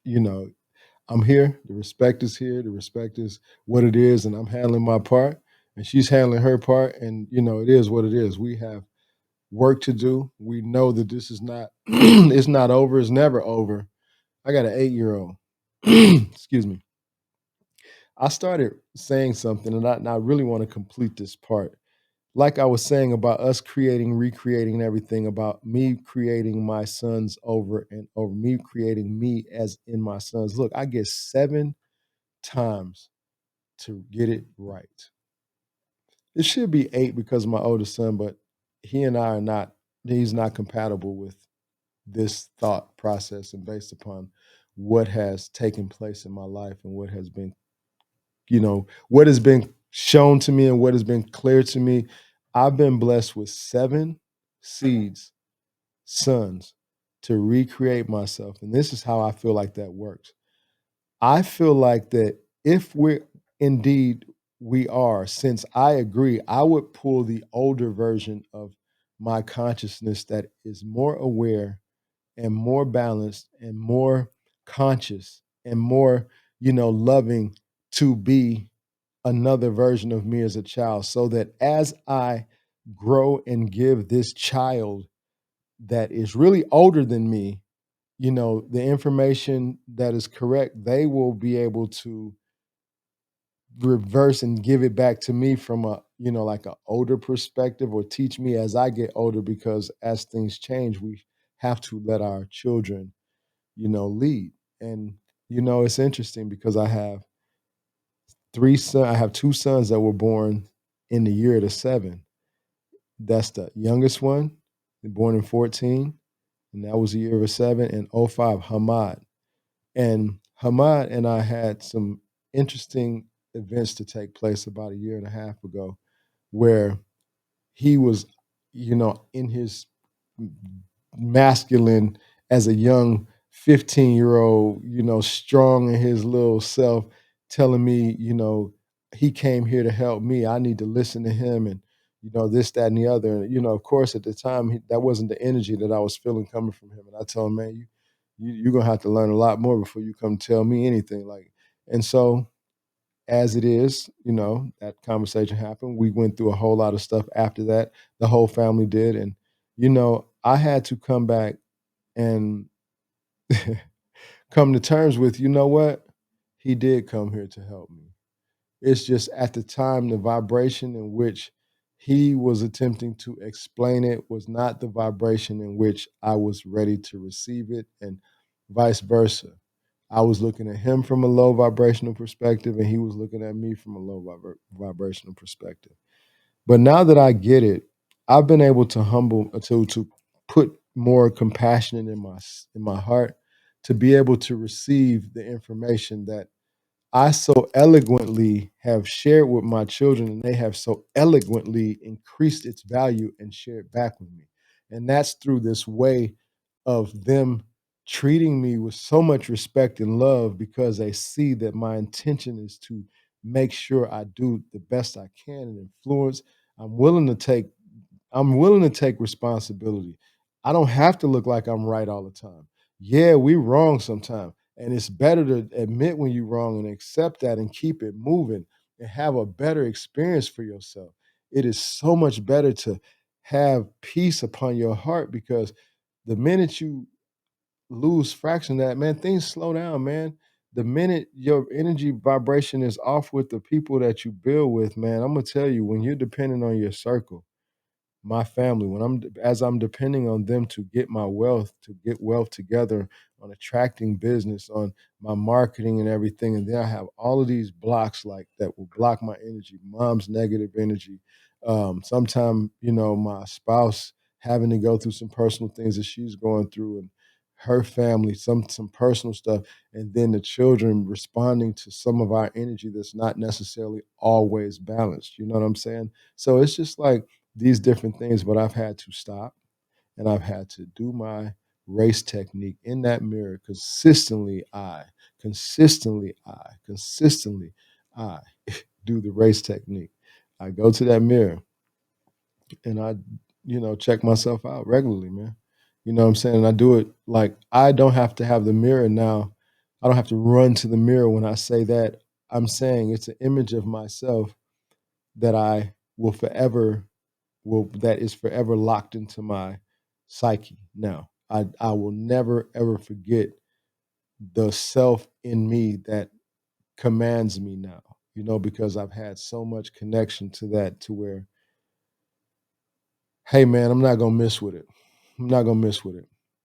you know, I'm here. The respect is here. The respect is what it is, and I'm handling my part, and she's handling her part. And it is what it is. We have work to do. We know that this is not it's not over. It's never over. I got an 8-year old. Excuse me. I started saying something, and I really want to complete this part. Like I was saying about us creating, recreating, and everything, about me creating my sons over and over, me creating me as in my sons. Look, I get 7 times to get it right. It should be 8 because of my oldest son, but he and I are not, he's not compatible with this thought process, and based upon what has taken place in my life and what has been, what has been shown to me and what has been clear to me, I've been blessed with 7 seeds, sons, to recreate myself. And this is how I feel like that works. I feel like that if we're indeed we are, since I agree, I would pull the older version of my consciousness that is more aware and more balanced and more conscious and more, loving, to be another version of me as a child, so that as I grow and give this child that is really older than me, the information that is correct, they will be able to reverse and give it back to me from a, like a older perspective, or teach me as I get older, because as things change, we have to let our children, lead. And it's interesting because I have 2 sons that were born in the year of the 7. That's the youngest one, born in 14, and that was the year of a 7, and '05, Hamad. And Hamad and I had some interesting events to take place about a year and a half ago, where he was, in his masculine, as a young 15-year-old, strong in his little self, telling me, he came here to help me. I need to listen to him, and this, that, and the other. And of course, at the time, that wasn't the energy that I was feeling coming from him. And I told him, man, you're gonna have to learn a lot more before you come tell me anything. Like, and so as it is, that conversation happened. We went through a whole lot of stuff after that. The whole family did, and I had to come back and come to terms with, what? He did come here to help me. It's just at the time, the vibration in which he was attempting to explain it was not the vibration in which I was ready to receive it, and vice versa. I was looking at him from a low vibrational perspective, and he was looking at me from a low vibrational perspective. But now that I get it, I've been able to to put more compassion in my heart, to be able to receive the information that I so eloquently have shared with my children, and they have so eloquently increased its value and shared back with me. And that's through this way of them treating me with so much respect and love, because they see that my intention is to make sure I do the best I can and influence. I'm willing to take I'm willing to take responsibility. I don't have to look like I'm right all the time. Yeah, we wrong sometimes. And it's better to admit when you're wrong and accept that and keep it moving and have a better experience for yourself. It is so much better to have peace upon your heart, because the minute you lose fraction of that, man, things slow down, man. The minute your energy vibration is off with the people that you build with, man, I'm gonna tell you, when you're dependent on your circle, my family, when I'm depending on them to get my wealth, to get wealth together, on attracting business, on my marketing and everything, and then I have all of these blocks like that will block my energy, mom's negative energy. Sometime, my spouse having to go through some personal things that she's going through, and her family, some personal stuff, and then the children responding to some of our energy that's not necessarily always balanced. You know what I'm saying? So it's just like these different things, but I've had to stop, and I've had to do my race technique in that mirror consistently. Consistently, I do the race technique. I go to that mirror and I, check myself out regularly, man. You know what I'm saying? And I do it like I don't have to have the mirror now. I don't have to run to the mirror when I say that. I'm saying it's an image of myself that I will forever will that is forever locked into my psyche now. I will never ever forget the self in me that commands me now, because I've had so much connection to that to where, hey man, I'm not gonna miss with it. I'm not gonna miss with it.